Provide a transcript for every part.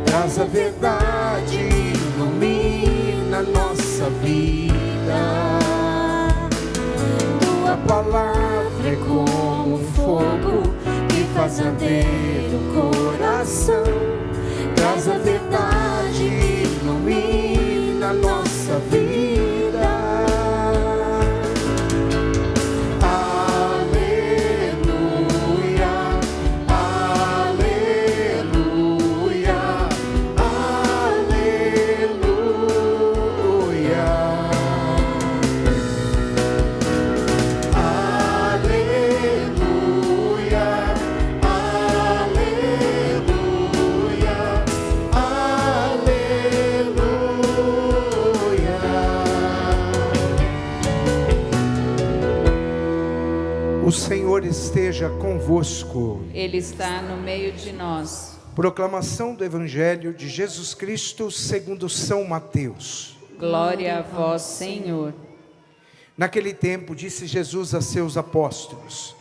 traz a verdade, ilumina nossa vida. Tua palavra é como fogo que faz arder o coração. Traz a verdade, ilumina nossa vida. O Senhor esteja convosco. Ele está no meio de nós. Proclamação do Evangelho de Jesus Cristo segundo São Mateus. Glória a vós, Senhor. Naquele tempo disse Jesus a seus apóstolos: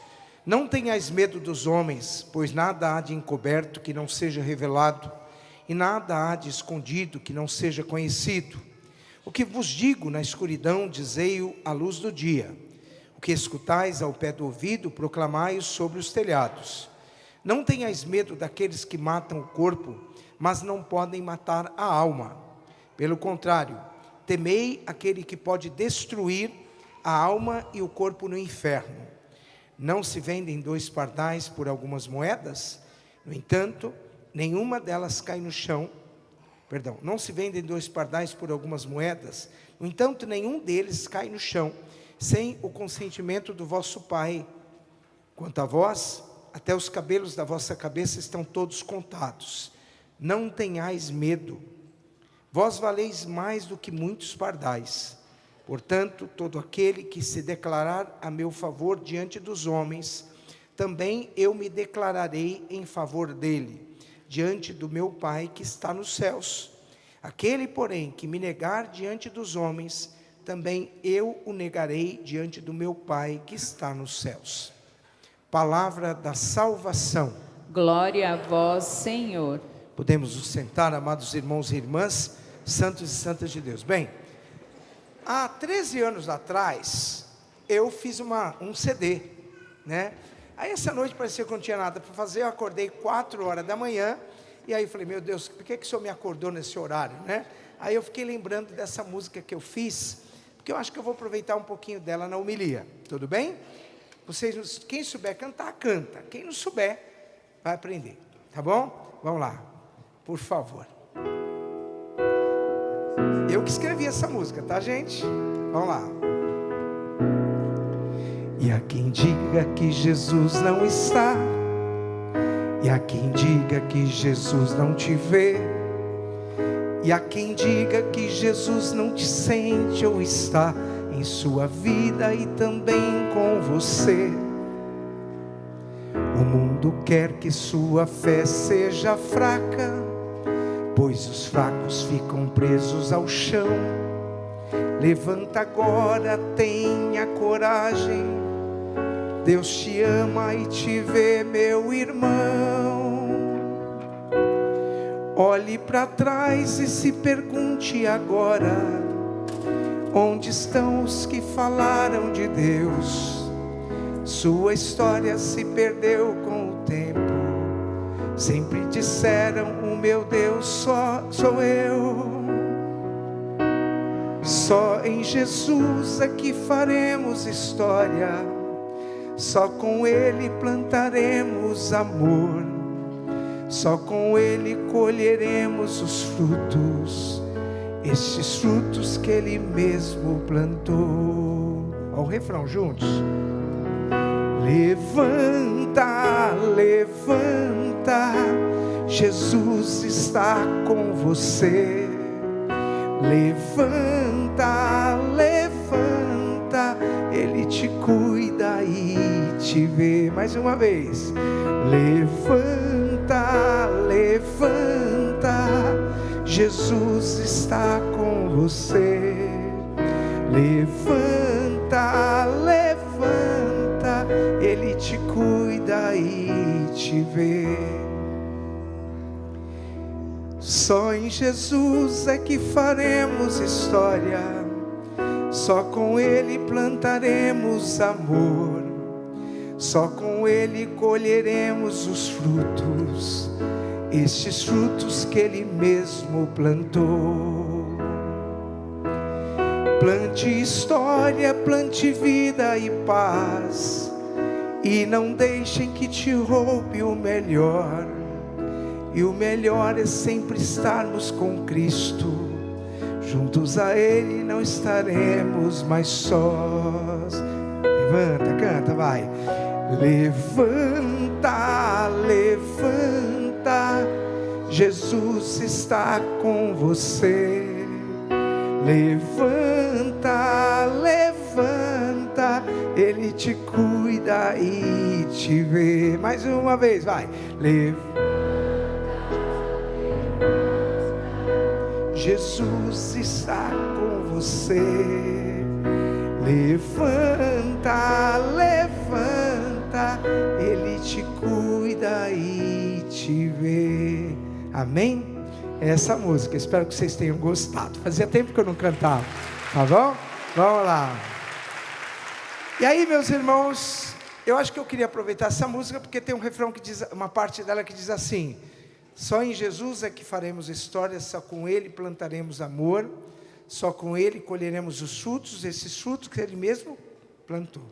não tenhais medo dos homens, pois nada há de encoberto que não seja revelado, e nada há de escondido que não seja conhecido. O que vos digo na escuridão, dizei-o à luz do dia. O que escutais ao pé do ouvido, proclamai-o sobre os telhados. Não tenhais medo daqueles que matam o corpo, mas não podem matar a alma. Pelo contrário, temei aquele que pode destruir a alma e o corpo no inferno. Não se vendem 2 pardais por algumas moedas? No entanto, nenhuma delas cai no chão. Não se vendem 2 pardais por algumas moedas? No entanto, nenhum deles cai no chão, sem o consentimento do vosso Pai. Quanto a vós, até os cabelos da vossa cabeça estão todos contados. Não tenhais medo. Vós valeis mais do que muitos pardais. Portanto, todo aquele que se declarar a meu favor diante dos homens, também eu me declararei em favor dele, diante do meu Pai que está nos céus. Aquele, porém, que me negar diante dos homens, também eu o negarei diante do meu Pai que está nos céus. Palavra da salvação. Glória a vós, Senhor. Podemos nos sentar, amados irmãos e irmãs, santos e santas de Deus. Bem, há 13 anos atrás, eu fiz um CD, né? Aí essa noite parecia que eu não tinha nada para fazer, eu acordei 4 horas da manhã, e aí eu falei, meu Deus, por que o Senhor me acordou nesse horário, né? Aí eu fiquei lembrando dessa música que eu fiz, porque eu acho que eu vou aproveitar um pouquinho dela na homilia, tudo bem? Vocês, quem souber cantar, canta. Quem não souber, vai aprender, tá bom? Vamos lá, por favor. Eu que escrevi essa música, tá, gente? Vamos lá. E há quem diga que Jesus não está, e há quem diga que Jesus não te vê, e há quem diga que Jesus não te sente ou está em sua vida e também com você. O mundo quer que sua fé seja fraca, pois os fracos ficam presos ao chão. Levanta agora, tenha coragem, Deus te ama e te vê, meu irmão. Olhe para trás e se pergunte agora: onde estão os que falaram de Deus? Sua história se perdeu com o tempo. Sempre disseram, o meu Deus só sou eu. Só em Jesus é que faremos história. Só com Ele plantaremos amor. Só com Ele colheremos os frutos, estes frutos que Ele mesmo plantou. Olha o refrão juntos. Levanta, levanta, Jesus está com você. Levanta, levanta, Ele te cuida e te vê. Mais uma vez. Levanta, levanta, Jesus está com você. Levanta, levanta, Ele te cuida e te vê. Só em Jesus é que faremos história, só com Ele plantaremos amor, só com Ele colheremos os frutos, estes frutos que Ele mesmo plantou. Plante história, plante vida e paz, e não deixem que te roube o melhor. E o melhor é sempre estarmos com Cristo, juntos a Ele não estaremos mais sós. Levanta, canta, vai. Levanta, levanta, Jesus está com você. Levanta, levanta, Ele te cuida e te vê. Mais uma vez, vai. Levanta, Jesus está com você. Levanta, levanta, Ele te cuida e te vê. Amém? Essa música, espero que vocês tenham gostado. Fazia tempo que eu não cantava, tá bom? Vamos lá. E aí, meus irmãos, eu acho que eu queria aproveitar essa música porque tem um refrão que diz, uma parte dela que diz assim: só em Jesus é que faremos história, só com Ele plantaremos amor, só com Ele colheremos os frutos, esses frutos que Ele mesmo plantou.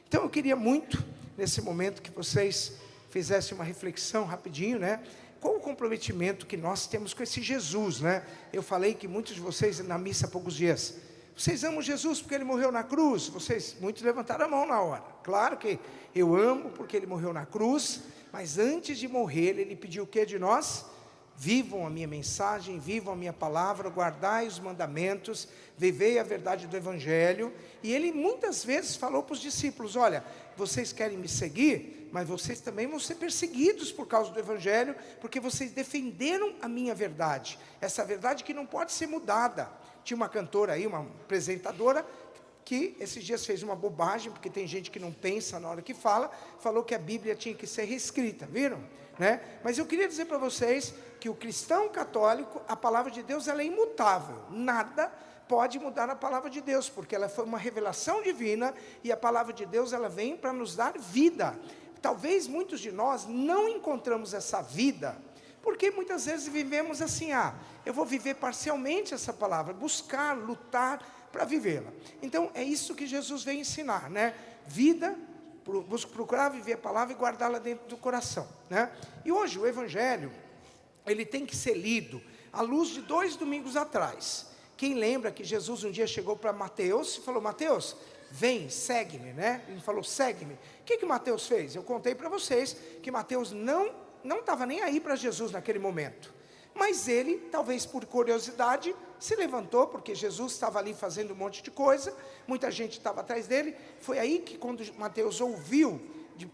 Então eu queria muito, nesse momento, que vocês fizessem uma reflexão rapidinho, né? Qual o comprometimento que nós temos com esse Jesus, né? Eu falei que muitos de vocês na missa há poucos dias, vocês amam Jesus porque Ele morreu na cruz? Muitos levantaram a mão na hora. Claro que eu amo porque Ele morreu na cruz, mas antes de morrer, Ele pediu o que de nós? Vivam a minha mensagem, vivam a minha palavra, guardai os mandamentos, vivei a verdade do Evangelho. E Ele muitas vezes falou para os discípulos: olha, vocês querem me seguir, mas vocês também vão ser perseguidos por causa do Evangelho, porque vocês defenderam a minha verdade, essa verdade que não pode ser mudada. Tinha uma cantora aí, uma apresentadora, que esses dias fez uma bobagem, porque tem gente que não pensa na hora que fala, falou que a Bíblia tinha que ser reescrita, viram? Né? Mas eu queria dizer para vocês que o cristão católico, a palavra de Deus, ela é imutável, nada pode mudar a palavra de Deus, porque ela foi uma revelação divina, e a palavra de Deus, ela vem para nos dar vida. Talvez muitos de nós não encontramos essa vida, porque muitas vezes vivemos assim: eu vou viver parcialmente essa palavra, buscar, lutar para vivê-la. Então é isso que Jesus veio ensinar, né? Vida, procurar viver a palavra e guardá-la dentro do coração, né? E hoje o Evangelho, ele tem que ser lido à luz de 2 domingos atrás. Quem lembra que Jesus um dia chegou para Mateus e falou: Mateus, vem, segue-me, né? Ele falou: segue-me. O que Mateus fez? Eu contei para vocês que Mateus não estava nem aí para Jesus naquele momento, mas ele, talvez por curiosidade, se levantou, porque Jesus estava ali fazendo um monte de coisa, muita gente estava atrás dele. Foi aí que, quando Mateus ouviu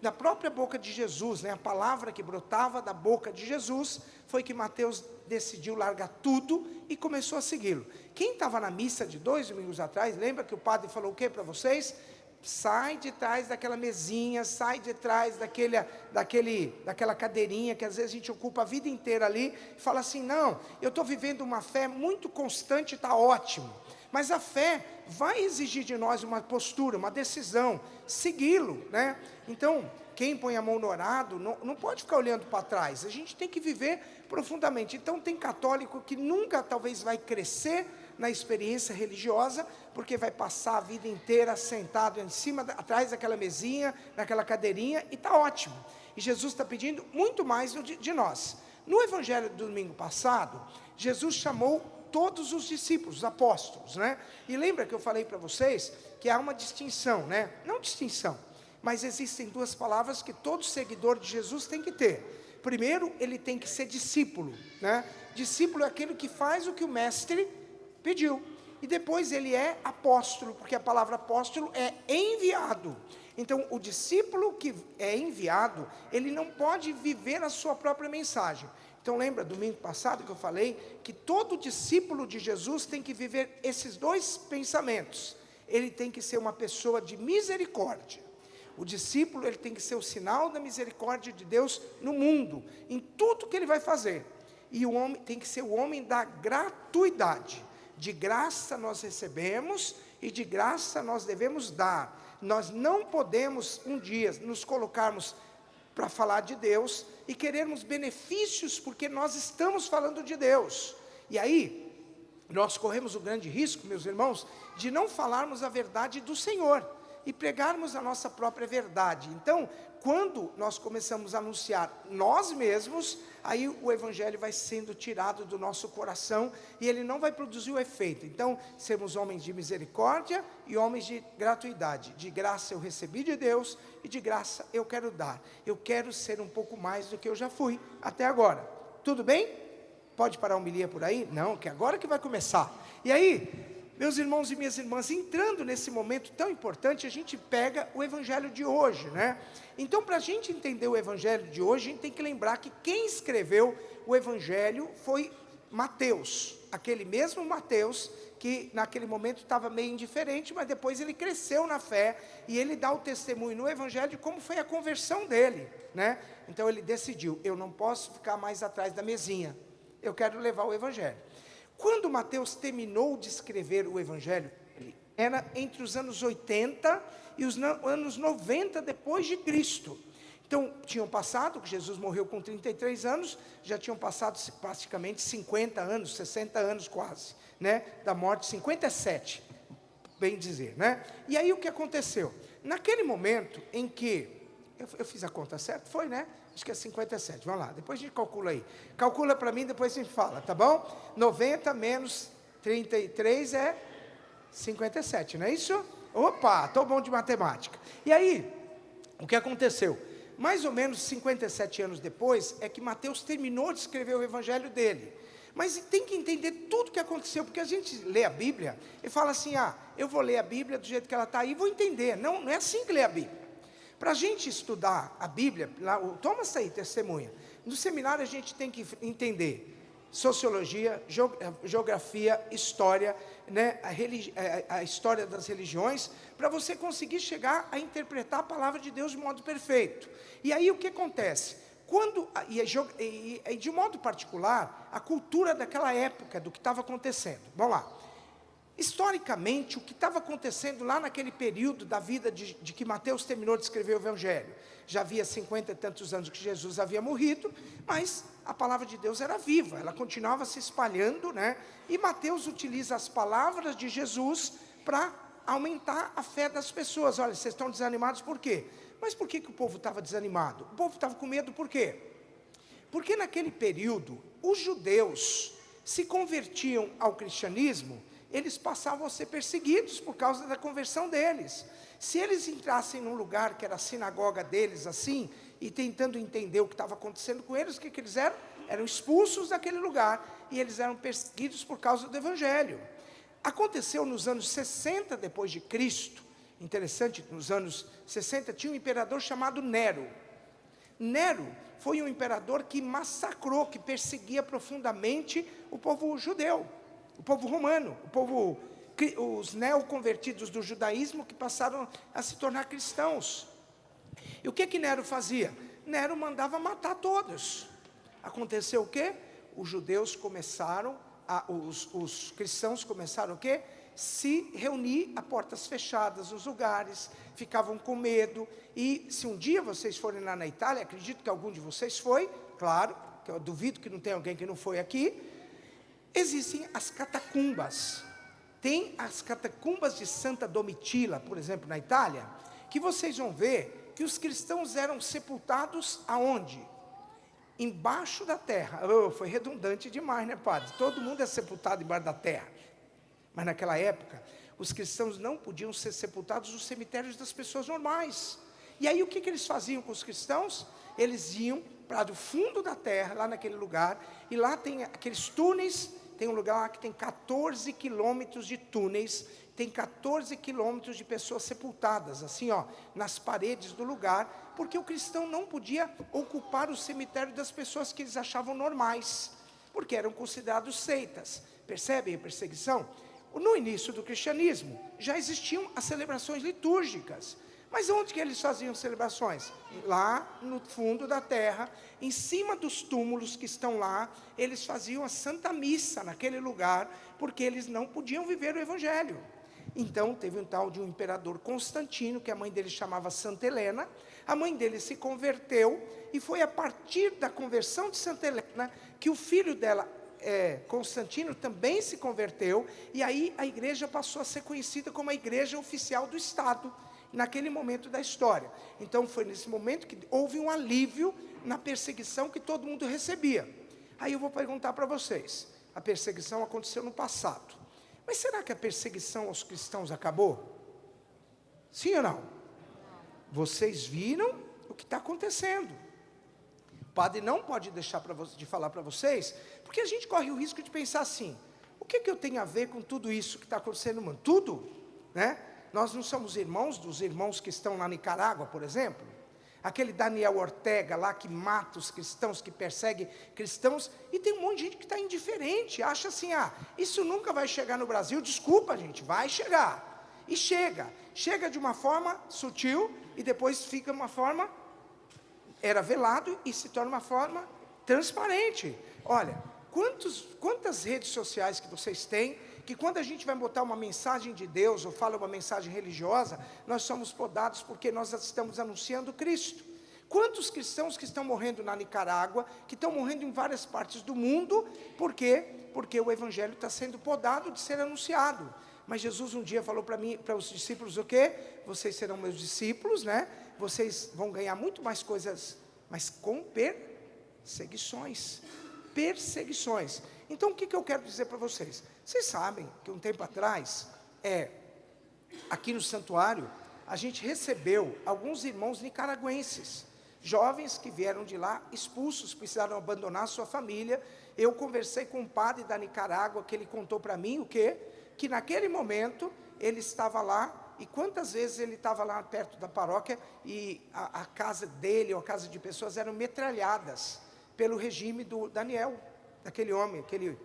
da própria boca de Jesus, né, a palavra que brotava da boca de Jesus, foi que Mateus decidiu largar tudo e começou a segui-lo. Quem estava na missa de 2 domingos atrás, lembra que o padre falou o que para vocês? Sai de trás daquela mesinha, sai de trás daquela cadeirinha que às vezes a gente ocupa a vida inteira ali, e fala assim: não, eu estou vivendo uma fé muito constante, está ótimo, mas a fé vai exigir de nós uma postura, uma decisão, segui-lo, né? Então, quem põe a mão no arado, não pode ficar olhando para trás, a gente tem que viver profundamente. Então tem católico que nunca talvez vai crescer na experiência religiosa, porque vai passar a vida inteira sentado atrás daquela mesinha, naquela cadeirinha, e está ótimo. E Jesus está pedindo muito mais de nós. No Evangelho do domingo passado, Jesus chamou todos os discípulos, os apóstolos, né? E lembra que eu falei para vocês que há uma distinção, né? Não distinção, mas existem 2 palavras que todo seguidor de Jesus tem que ter. Primeiro, ele tem que ser discípulo, né? Discípulo é aquele que faz o que o mestre pediu. E depois ele é apóstolo, porque a palavra apóstolo é enviado. Então o discípulo que é enviado, ele não pode viver a sua própria mensagem. Então lembra, domingo passado que eu falei, que todo discípulo de Jesus tem que viver esses 2 pensamentos. Ele tem que ser uma pessoa de misericórdia. O discípulo, ele tem que ser o sinal da misericórdia de Deus no mundo, em tudo que ele vai fazer. e o homem tem que ser o homem da gratuidade. De graça nós recebemos e de graça nós devemos dar. Nós não podemos um dia nos colocarmos para falar de Deus e querermos benefícios porque nós estamos falando de Deus. E aí, nós corremos o grande risco, meus irmãos, de não falarmos a verdade do Senhor e pregarmos a nossa própria verdade. Então, quando nós começamos a anunciar nós mesmos, aí o evangelho vai sendo tirado do nosso coração e ele não vai produzir o efeito. Então, sermos homens de misericórdia e homens de gratuidade. De graça eu recebi de Deus e de graça eu quero dar. Eu quero ser um pouco mais do que eu já fui até agora. Tudo bem? Pode parar a homilia por aí? Não, que agora que vai começar. E aí, meus irmãos e minhas irmãs, entrando nesse momento tão importante, a gente pega o evangelho de hoje, né? Então, para a gente entender o evangelho de hoje, a gente tem que lembrar que quem escreveu o evangelho foi Mateus, aquele mesmo Mateus que naquele momento estava meio indiferente, mas depois ele cresceu na fé e ele dá o testemunho no evangelho de como foi a conversão dele, né? Então ele decidiu, eu não posso ficar mais atrás da mesinha, eu quero levar o evangelho. Quando Mateus terminou de escrever o evangelho, era entre os anos 80 e os anos 90 depois de Cristo. Então, tinham passado, Jesus morreu com 33 anos, já tinham passado praticamente 50 anos, 60 anos quase, né? Da morte, 57, bem dizer, né? E aí o que aconteceu? Naquele momento em que, eu fiz a conta certa, foi, né? Acho que é 57, vamos lá, depois a gente calcula aí. Calcula para mim, depois a gente fala, tá bom? 90 menos 33 é 57, não é isso? Opa, estou bom de matemática. E aí, o que aconteceu? Mais ou menos 57 anos depois, é que Mateus terminou de escrever o evangelho dele. Mas tem que entender tudo o que aconteceu, porque a gente lê a Bíblia e fala assim, eu vou ler a Bíblia do jeito que ela está aí e vou entender. Não, não é assim que lê a Bíblia. Para a gente estudar a Bíblia, lá, o Thomas aí, testemunha, no seminário a gente tem que entender sociologia, geografia, história, né, a história das religiões, para você conseguir chegar a interpretar a palavra de Deus de modo perfeito. E aí o que acontece? De modo particular, a cultura daquela época, do que estava acontecendo. Vamos lá. Historicamente, o que estava acontecendo lá naquele período da vida de que Mateus terminou de escrever o Evangelho, já havia 50 e tantos anos que Jesus havia morrido, mas a palavra de Deus era viva, ela continuava se espalhando, né? E Mateus utiliza as palavras de Jesus para aumentar a fé das pessoas. Olha, vocês estão desanimados por quê? Mas por que o povo estava desanimado? O povo estava com medo por quê? Porque naquele período, os judeus se convertiam ao cristianismo, eles passavam a ser perseguidos por causa da conversão deles. Se eles entrassem num lugar que era a sinagoga deles, assim, e tentando entender o que estava acontecendo com eles, o que eles eram? Eram expulsos daquele lugar, e eles eram perseguidos por causa do evangelho. Aconteceu nos anos 60 depois de Cristo, interessante, nos anos 60 tinha um imperador chamado Nero. Nero foi um imperador que massacrou, que perseguia profundamente o povo judeu, o povo romano, os neoconvertidos do judaísmo que passaram a se tornar cristãos. E o que Nero fazia? Nero mandava matar todos. Aconteceu o quê? Os judeus começaram, os cristãos começaram o quê? Se reunir a portas fechadas nos lugares, ficavam com medo. E se um dia vocês forem lá na Itália, acredito que algum de vocês foi, claro, que eu duvido que não tenha alguém que não foi aqui, existem as catacumbas. Tem as catacumbas de Santa Domitila, por exemplo, na Itália, que vocês vão ver que os cristãos eram sepultados aonde? Embaixo da terra. Foi redundante demais, né, padre? Todo mundo é sepultado embaixo da terra. Mas naquela época, os cristãos não podiam ser sepultados nos cemitérios das pessoas normais. E aí o que eles faziam com os cristãos? Eles iam para o fundo da terra, lá naquele lugar, e lá tem aqueles túneis. Tem um lugar lá que tem 14 quilômetros de túneis, tem 14 quilômetros de pessoas sepultadas, assim, nas paredes do lugar, porque o cristão não podia ocupar o cemitério das pessoas que eles achavam normais, porque eram considerados seitas. Percebem a perseguição? No início do cristianismo, já existiam as celebrações litúrgicas, Mas onde que eles faziam celebrações? Lá no fundo da terra, em cima dos túmulos que estão lá, eles faziam a Santa Missa naquele lugar, porque eles não podiam viver o Evangelho. Então, teve um tal de um imperador Constantino, que a mãe dele chamava Santa Helena. A mãe dele se converteu, e foi a partir da conversão de Santa Helena, que o filho dela, Constantino, também se converteu, e aí a igreja passou a ser conhecida como a igreja oficial do Estado, naquele momento da história. Então, foi nesse momento que houve um alívio na perseguição que todo mundo recebia. Aí eu vou perguntar para vocês, a perseguição aconteceu no passado, mas será que a perseguição aos cristãos acabou? Sim ou não? Vocês viram o que está acontecendo. O padre não pode deixar de falar para vocês, porque a gente corre o risco de pensar assim, o que eu tenho a ver com tudo isso que está acontecendo no mundo? Tudo, né? Nós não somos irmãos dos irmãos que estão na Nicarágua, por exemplo? Aquele Daniel Ortega lá que mata os cristãos, que persegue cristãos, e tem um monte de gente que está indiferente, acha assim, isso nunca vai chegar no Brasil. Desculpa, gente, vai chegar. E chega de uma forma sutil, e depois fica uma forma, era velado, e se torna uma forma transparente. Olha, quantas redes sociais que vocês têm, que quando a gente vai botar uma mensagem de Deus, ou fala uma mensagem religiosa, nós somos podados porque nós estamos anunciando Cristo. Quantos cristãos que estão morrendo na Nicarágua, que estão morrendo em várias partes do mundo, por quê? Porque o Evangelho está sendo podado de ser anunciado. Mas Jesus um dia falou para os discípulos o quê? Vocês serão meus discípulos, né? Vocês vão ganhar muito mais coisas, mas com perseguições. Então, o que eu quero dizer para vocês? Vocês sabem que um tempo atrás, aqui no santuário, a gente recebeu alguns irmãos nicaragüenses, jovens que vieram de lá, expulsos, precisaram abandonar sua família. Eu conversei com um padre da Nicarágua, que ele contou para mim o quê? Que naquele momento, ele estava lá, e quantas vezes ele estava lá perto da paróquia, e a casa dele, ou a casa de pessoas, eram metralhadas pelo regime do Daniel, daquele homem, que ele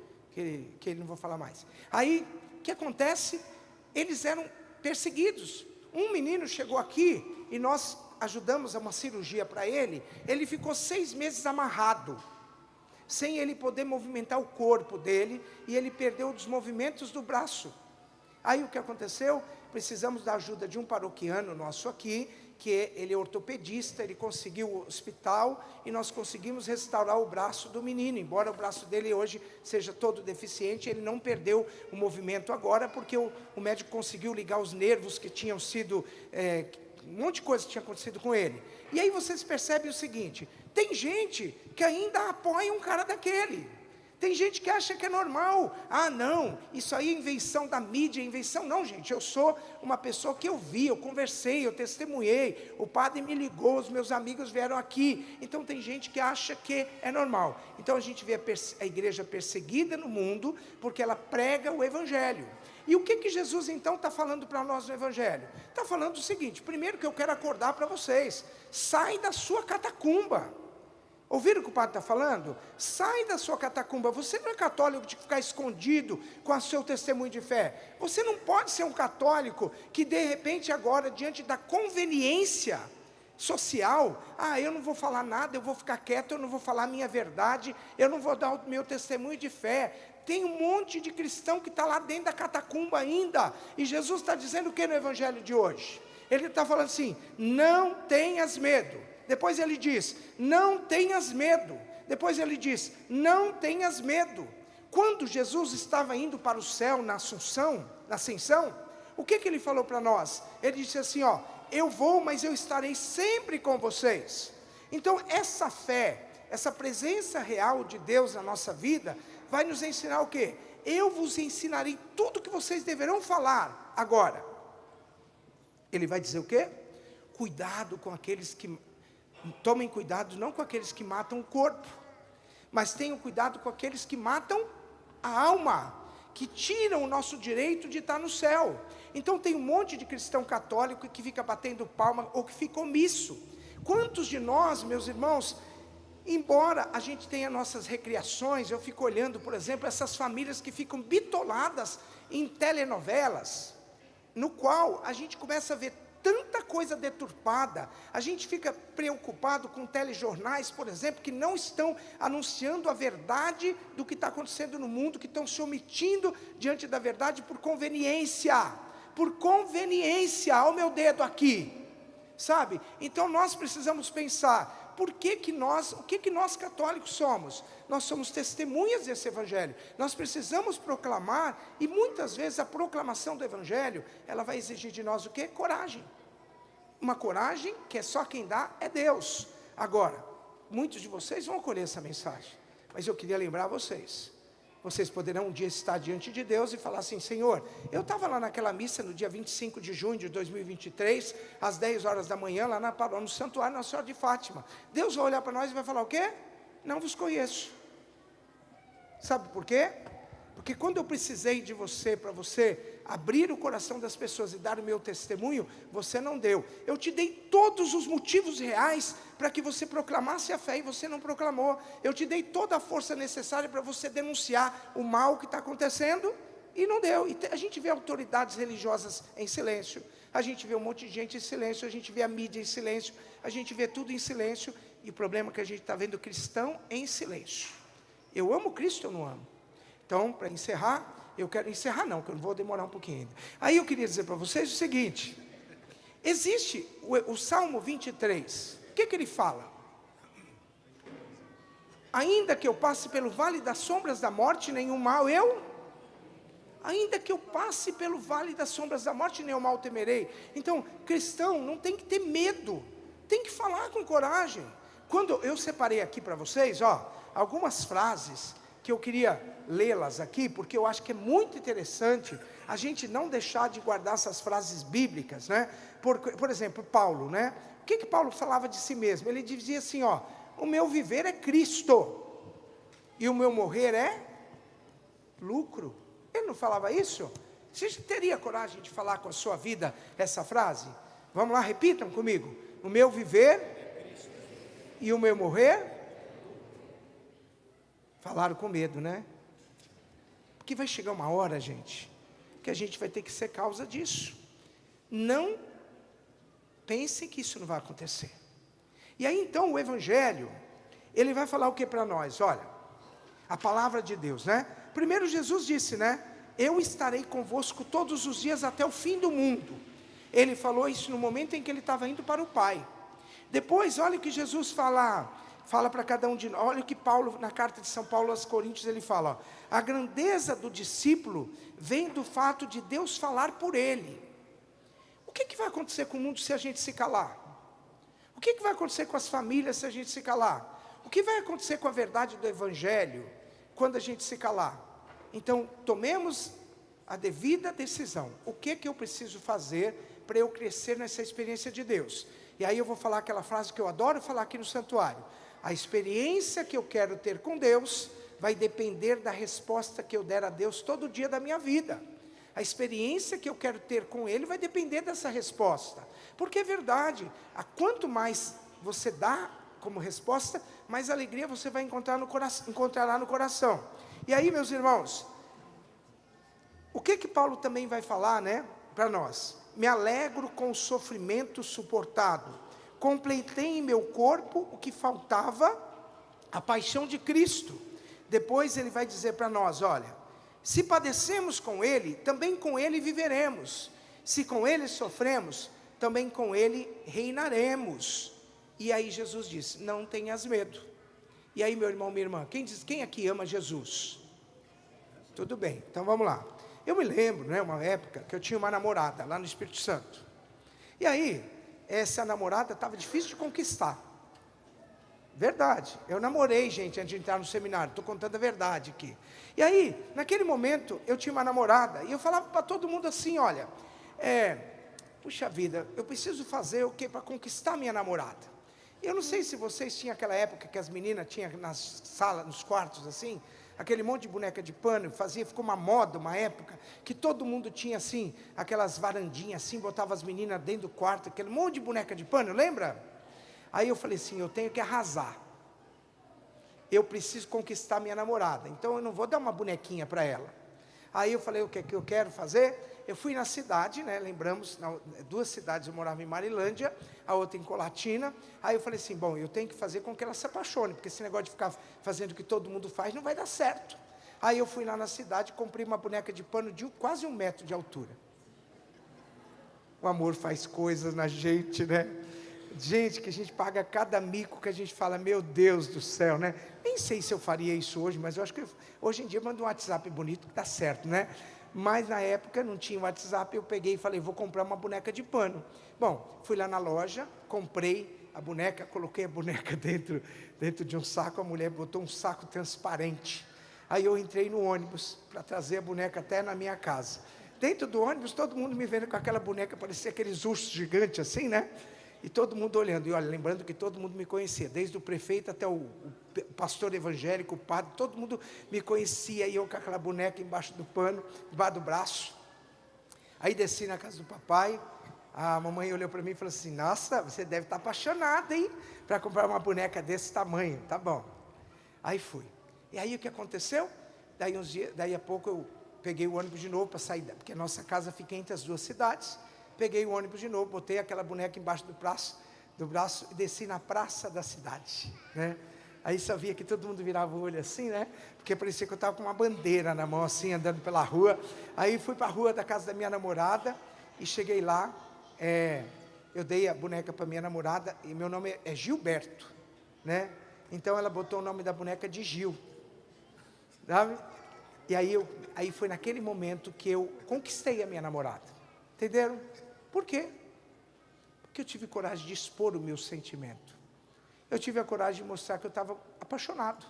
não vou falar mais. Aí, o que acontece? Eles eram perseguidos. Um menino chegou aqui, e nós ajudamos a uma cirurgia para ele. Ele ficou 6 meses amarrado, sem ele poder movimentar o corpo dele, e ele perdeu os movimentos do braço. Aí o que aconteceu? Precisamos da ajuda de um paroquiano nosso aqui, que ele é ortopedista, ele conseguiu o hospital, e nós conseguimos restaurar o braço do menino. Embora o braço dele hoje seja todo deficiente, ele não perdeu o movimento agora, porque o médico conseguiu ligar os nervos que tinham sido, um monte de coisa tinha acontecido com ele. E aí vocês percebem o seguinte, tem gente que ainda apoia um cara daquele. Tem gente que acha que é normal. Não, isso aí é invenção da mídia, invenção. Não, gente, eu sou uma pessoa que eu vi, eu conversei, eu testemunhei, o padre me ligou, os meus amigos vieram aqui. Então tem gente que acha que é normal. Então a gente vê a igreja perseguida no mundo, porque ela prega o Evangelho. E o que Jesus então está falando para nós no Evangelho? Está falando o seguinte, primeiro que eu quero acordar para vocês, sai da sua catacumba. Ouviram o que o padre está falando? Sai da sua catacumba. Você não é católico de ficar escondido com o seu testemunho de fé. Você não pode ser um católico que de repente agora, diante da conveniência social, eu não vou falar nada, eu vou ficar quieto, eu não vou falar a minha verdade, eu não vou dar o meu testemunho de fé. Tem um monte de cristão que está lá dentro da catacumba ainda. E Jesus está dizendo o que no Evangelho de hoje? Ele está falando assim, não tenhas medo. Depois ele diz, não tenhas medo. Depois ele diz, não tenhas medo. Quando Jesus estava indo para o céu na ascensão, o que ele falou para nós? Ele disse assim, eu vou, mas eu estarei sempre com vocês. Então essa fé, essa presença real de Deus na nossa vida, vai nos ensinar o quê? Eu vos ensinarei tudo que vocês deverão falar agora. Ele vai dizer o quê? Cuidado com aqueles que... Tomem cuidado não com aqueles que matam o corpo, mas tenham cuidado com aqueles que matam a alma, que tiram o nosso direito de estar no céu. Então tem um monte de cristão católico que fica batendo palma ou que fica omisso. Quantos de nós, meus irmãos, embora a gente tenha nossas recriações, eu fico olhando, por exemplo, essas famílias que ficam bitoladas em telenovelas, no qual a gente começa a ver tanta coisa deturpada, a gente fica preocupado com telejornais, por exemplo, que não estão anunciando a verdade do que está acontecendo no mundo, que estão se omitindo diante da verdade por conveniência, olha o meu dedo aqui, sabe? Então nós precisamos pensar, o que nós católicos somos? Nós somos testemunhas desse Evangelho, nós precisamos proclamar, e muitas vezes a proclamação do Evangelho, ela vai exigir de nós o quê? Coragem, uma coragem que é só quem dá é Deus. Agora, muitos de vocês vão acolher essa mensagem, mas eu queria lembrar vocês poderão um dia estar diante de Deus e falar assim: Senhor, eu estava lá naquela missa no dia 25 de junho de 2023, às 10 horas da manhã, lá no Santuário Nossa Senhora de Fátima. Deus vai olhar para nós e vai falar o quê? Não vos conheço. Sabe por quê? Porque quando eu precisei de você, para você abrir o coração das pessoas e dar o meu testemunho, você não deu. Eu te dei todos os motivos reais para que você proclamasse a fé e você não proclamou. Eu te dei toda a força necessária para você denunciar o mal que está acontecendo e não deu. E a gente vê autoridades religiosas em silêncio, a gente vê um monte de gente em silêncio, a gente vê a mídia em silêncio, a gente vê tudo em silêncio, e o problema é que a gente está vendo cristão em silêncio. Eu amo Cristo ou não amo? Então, para encerrar, eu quero encerrar não, que eu vou demorar um pouquinho ainda. Aí eu queria dizer para vocês o seguinte: existe o Salmo 23, o que ele fala? Ainda que eu passe pelo vale das sombras da morte, nenhum mal ainda que eu passe pelo vale das sombras da morte, nenhum mal temerei. Então, cristão não tem que ter medo, tem que falar com coragem. Quando eu separei aqui para vocês, algumas frases que eu queria lê-las aqui, porque eu acho que é muito interessante a gente não deixar de guardar essas frases bíblicas, né? Por exemplo, Paulo, né? O que Paulo falava de si mesmo? Ele dizia assim, o meu viver é Cristo, e o meu morrer é lucro. Ele não falava isso? Você teria coragem de falar com a sua vida essa frase? Vamos lá, repitam comigo. O meu viver e o meu morrer. Falaram com medo, né? Porque vai chegar uma hora, gente, que a gente vai ter que ser causa disso. Não pensem que isso não vai acontecer. E aí então o Evangelho, ele vai falar o que para nós? Olha, a palavra de Deus, né? Primeiro Jesus disse, né? Eu estarei convosco todos os dias até o fim do mundo. Ele falou isso no momento em que ele estava indo para o Pai. Depois, olha o que Jesus fala para cada um de nós. Olha o que Paulo, na carta de São Paulo aos Coríntios, ele fala, a grandeza do discípulo vem do fato de Deus falar por ele. O que vai acontecer com o mundo se a gente se calar? O que vai acontecer com as famílias se a gente se calar? O que vai acontecer com a verdade do Evangelho quando a gente se calar? Então, tomemos a devida decisão. O que eu preciso fazer para eu crescer nessa experiência de Deus? E aí eu vou falar aquela frase que eu adoro falar aqui no santuário. A experiência que eu quero ter com Deus vai depender da resposta que eu der a Deus todo dia da minha vida. A experiência que eu quero ter com Ele vai depender dessa resposta. Porque é verdade, quanto mais você dá como resposta, mais alegria você vai encontrará no coração. E aí, meus irmãos, o que Paulo também vai falar, né, para nós? Me alegro com o sofrimento suportado, completei em meu corpo o que faltava, a paixão de Cristo. Depois ele vai dizer para nós, olha, se padecemos com Ele, também com Ele viveremos. Se com Ele sofremos, também com Ele reinaremos. E aí Jesus diz, não tenhas medo. E aí, meu irmão, minha irmã, quem aqui ama Jesus? Tudo bem, então vamos lá. Eu me lembro, né, uma época que eu tinha uma namorada lá no Espírito Santo. E aí, essa namorada estava difícil de conquistar. Verdade, eu namorei, gente, antes de entrar no seminário, estou contando a verdade aqui. E aí, naquele momento, eu tinha uma namorada, e eu falava para todo mundo assim, olha, puxa vida, eu preciso fazer o que para conquistar minha namorada? Eu não sei se vocês tinham aquela época que as meninas tinham nas salas, nos quartos assim, aquele monte de boneca de pano, ficou uma moda, uma época, que todo mundo tinha assim, aquelas varandinhas assim, botava as meninas dentro do quarto, aquele monte de boneca de pano, lembra? Aí eu falei assim, eu tenho que arrasar, eu preciso conquistar minha namorada, então eu não vou dar uma bonequinha para ela. Aí eu falei, o que é que eu quero fazer? Eu fui na cidade, né, lembramos, 2 cidades, eu morava em Marilândia, a outra em Colatina. Aí eu falei assim, bom, eu tenho que fazer com que ela se apaixone, porque esse negócio de ficar fazendo o que todo mundo faz não vai dar certo. Aí eu fui lá na cidade, comprei uma boneca de pano de quase 1 metro de altura. O amor faz coisas na gente, né? Gente, que a gente paga cada mico que a gente fala, meu Deus do céu, né? Nem sei se eu faria isso hoje, mas eu acho que hoje em dia eu mando um WhatsApp bonito, que dá certo, né? Mas na época não tinha WhatsApp, eu peguei e falei, vou comprar uma boneca de pano. Bom, fui lá na loja, comprei a boneca, coloquei a boneca dentro de um saco, a mulher botou um saco transparente. Aí eu entrei no ônibus para trazer a boneca até na minha casa. Dentro do ônibus, todo mundo me vendo com aquela boneca, parecia aqueles ursos gigantes assim, né? E todo mundo olhando, e olha, lembrando que todo mundo me conhecia, desde o prefeito até o pastor evangélico, o padre, todo mundo me conhecia, e eu com aquela boneca embaixo do pano, debaixo do braço. Aí desci na casa do papai, a mamãe olhou para mim e falou assim, nossa, você deve estar apaixonada, hein, para comprar uma boneca desse tamanho, tá bom. Aí fui. E aí o que aconteceu? Daí a pouco eu peguei o ônibus de novo para sair, porque a nossa casa fica entre as 2 cidades. Peguei o ônibus de novo, botei aquela boneca embaixo do braço e desci na praça da cidade, né? Aí só via que todo mundo virava o olho assim, né? Porque parecia que eu estava com uma bandeira na mão assim, andando pela rua. Aí fui para a rua da casa da minha namorada e cheguei lá, eu dei a boneca para minha namorada e meu nome é Gilberto, né? Então ela botou o nome da boneca de Gil, sabe? E aí foi naquele momento que eu conquistei a minha namorada. Entenderam? Por quê? Porque eu tive coragem de expor o meu sentimento. Eu tive a coragem de mostrar que eu estava apaixonado.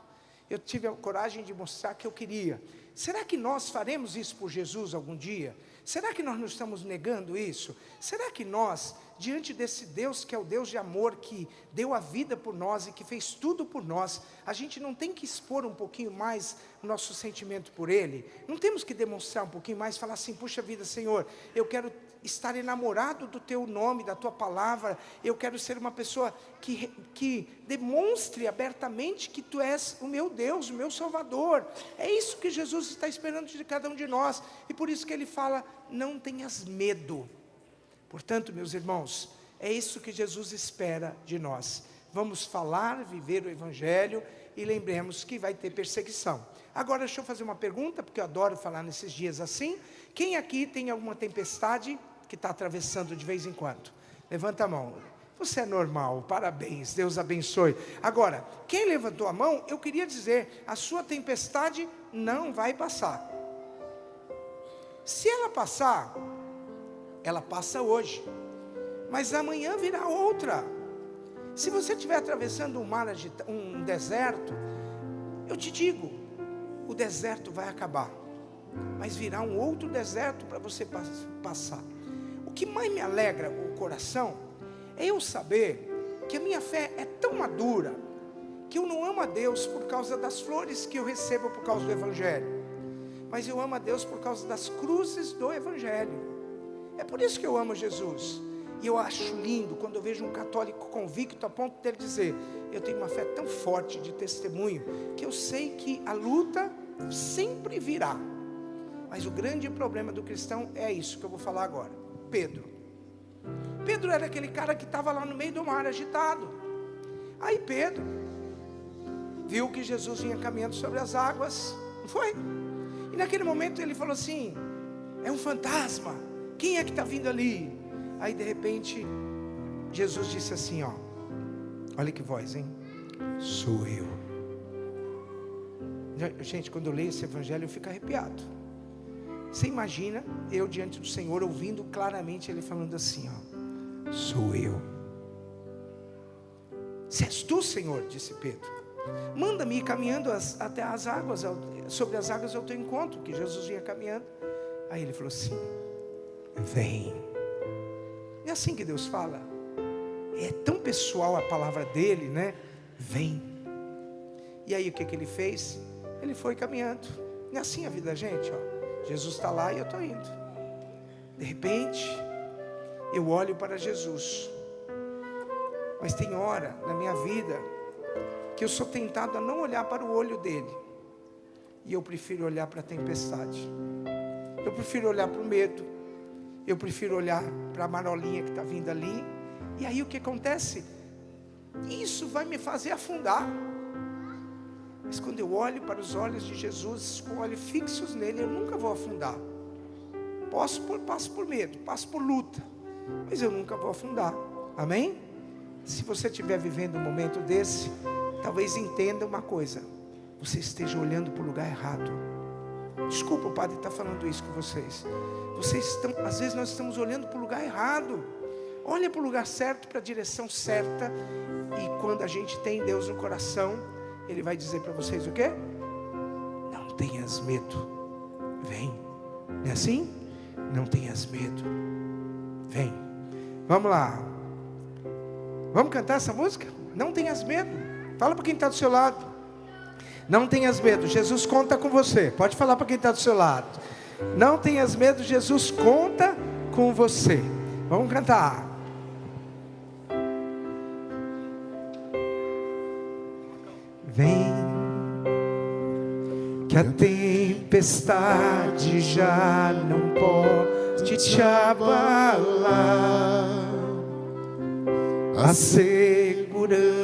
Eu tive a coragem de mostrar que eu queria. Será que nós faremos isso por Jesus algum dia? Será que nós não estamos negando isso? Será que nós, diante desse Deus que é o Deus de amor, que deu a vida por nós e que fez tudo por nós, a gente não tem que expor um pouquinho mais o nosso sentimento por Ele? Não temos que demonstrar um pouquinho mais, falar assim, puxa vida, Senhor, eu quero estar enamorado do Teu nome, da Tua palavra, eu quero ser uma pessoa que demonstre abertamente que Tu és o meu Deus, o meu Salvador. É isso que Jesus está esperando de cada um de nós, e por isso que Ele fala, não tenhas medo. Portanto, meus irmãos, é isso que Jesus espera de nós. Vamos falar, viver o Evangelho, e lembremos que vai ter perseguição. Agora deixa eu fazer uma pergunta, porque eu adoro falar nesses dias assim. Quem aqui tem alguma tempestade que está atravessando de vez em quando? Levanta a mão. Você é normal, parabéns, Deus abençoe. Agora, quem levantou a mão, eu queria dizer, a sua tempestade não vai passar. Se ela passar, ela passa hoje, mas amanhã virá outra. Se você estiver atravessando um deserto, eu te digo, o deserto vai acabar, mas virá um outro deserto para você passar. O que mais me alegra o coração é eu saber que a minha fé é tão madura, que eu não amo a Deus por causa das flores que eu recebo por causa do Evangelho, mas eu amo a Deus por causa das cruzes do Evangelho. É por isso que eu amo Jesus. E eu acho lindo quando eu vejo um católico convicto a ponto de ele dizer, eu tenho uma fé tão forte de testemunho, que eu sei que a luta sempre virá. Mas o grande problema do cristão é isso que eu vou falar agora. Pedro era aquele cara que estava lá no meio do mar agitado. Aí Pedro viu que Jesus vinha caminhando sobre as águas, não foi? E naquele momento ele falou assim, é um fantasma, quem é que está vindo ali? Aí de repente Jesus disse assim, ó, olha que voz, hein? Sou eu. Gente, quando eu leio esse evangelho eu fico arrepiado. Você imagina eu diante do Senhor ouvindo claramente Ele falando assim, ó, sou eu. Se és tu, Senhor, disse Pedro, manda-me ir caminhando até as águas, sobre as águas ao teu encontro, que Jesus vinha caminhando. Aí ele falou assim, vem. É assim que Deus fala. É tão pessoal a palavra dele, né? Vem. E aí o que ele fez? Ele foi caminhando. É assim a vida da gente, ó. Jesus está lá e eu estou indo. De repente, eu olho para Jesus. Mas tem hora na minha vida que eu sou tentado a não olhar para o olho dele. e eu prefiro olhar para a tempestade. Eu prefiro olhar para o medo. Eu prefiro olhar para a marolinha que está vindo ali. E aí o que acontece? Isso vai me fazer afundar. Mas quando eu olho para os olhos de Jesus, com olhos fixos nele, eu nunca vou afundar. Passo por medo, passo por luta, mas eu nunca vou afundar. Amém? Se você estiver vivendo um momento desse, talvez entenda uma coisa: você esteja olhando para o lugar errado. Desculpa, o padre está falando isso com vocês. Às vezes nós estamos olhando para o lugar errado. Olha para o lugar certo, para a direção certa. E quando a gente tem Deus no coração, Ele vai dizer para vocês o quê? Não tenhas medo, vem. Não é assim? Não tenhas medo, vem. Vamos lá. Vamos cantar essa música? Não tenhas medo. Fala para quem está do seu lado. Não tenhas medo, Jesus conta com você. Pode falar para quem está do seu lado. Não tenhas medo, Jesus conta com você. Vamos cantar. Vem, que a tempestade já não pode te abalar. A segurança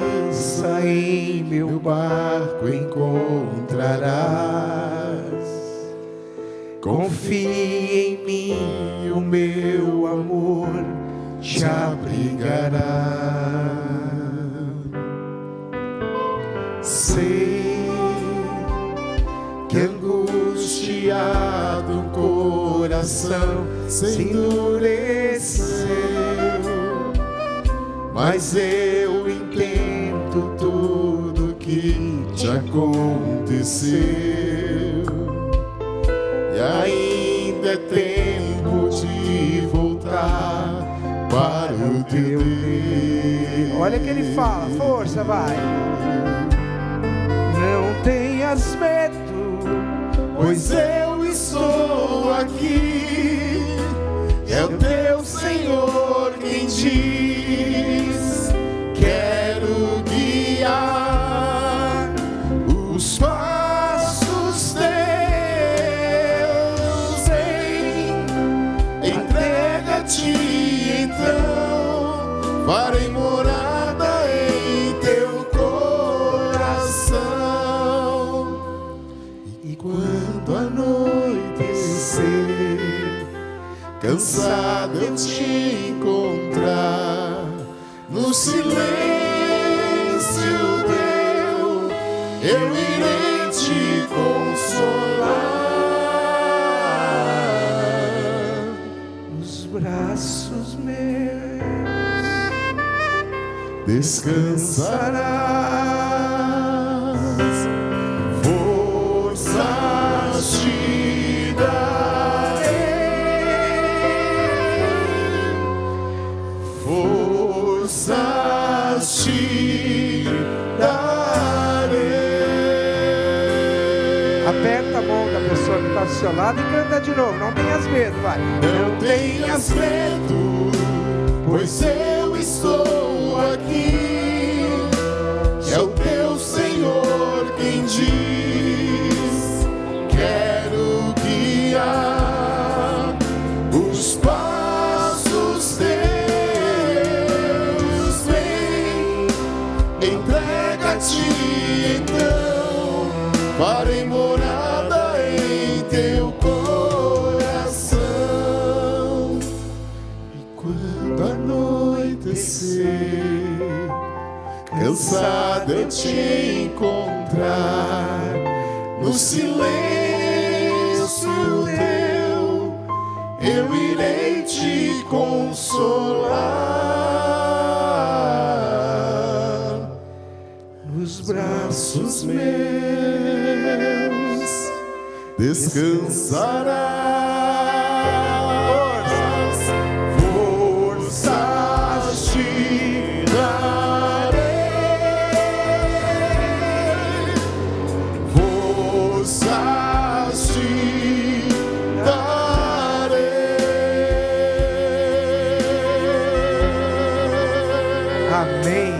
em meu barco encontrarás. Confie em mim, o meu amor te abrigará. Sei que angustiado o coração se endureceu, mas eu entendo tudo que te aconteceu, e ainda é tempo de voltar para o teu Deus. Olha que ele fala, força, vai. Não tenhas medo, pois eu estou aqui. É o teu Senhor quem diz: quero guiar os passos teus. Entrega-te então, farei morada em teu coração. E quando anoitecer, cansado eu te encontrar, no silêncio teu eu irei te consolar. Nos braços meus descansarás. Forças te forças te darei. Aperta a mão da pessoa que está do seu lado e canta de novo. Não tenhas medo, vai. Não tenhas medo, pois eu estou aqui. É o teu Senhor quem diz: quero guiar os passos teus. Entrega-te então, farei morada em teu coração. E quando anoitecer, cansado eu te encontrar, no silêncio teu eu irei te consolar. Nos braços meus descansarás. Forças te darei. Forças te darei. Amém.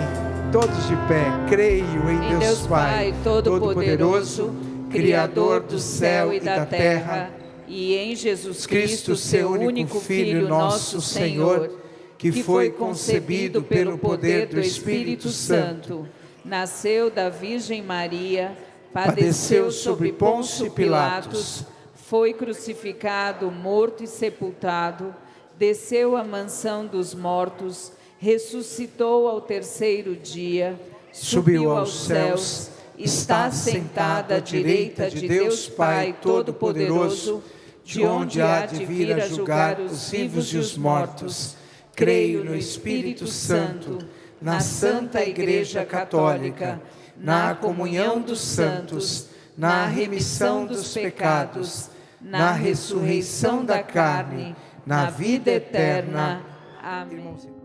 Todos de pé, creio em Deus Pai Todo-Poderoso, Criador do céu e da terra, e em Jesus Cristo, seu único Filho, nosso Senhor, que foi concebido pelo poder do Espírito Santo, nasceu da Virgem Maria, padeceu sob Pôncio Pilatos, foi crucificado, morto e sepultado, desceu à mansão dos mortos, ressuscitou ao terceiro dia, subiu aos céus, está sentado à direita de Deus Pai Todo-Poderoso, de onde há de vir a julgar os vivos e os mortos. Creio no Espírito Santo, na Santa Igreja Católica, na comunhão dos santos, na remissão dos pecados, na ressurreição da carne, na vida eterna. Amém.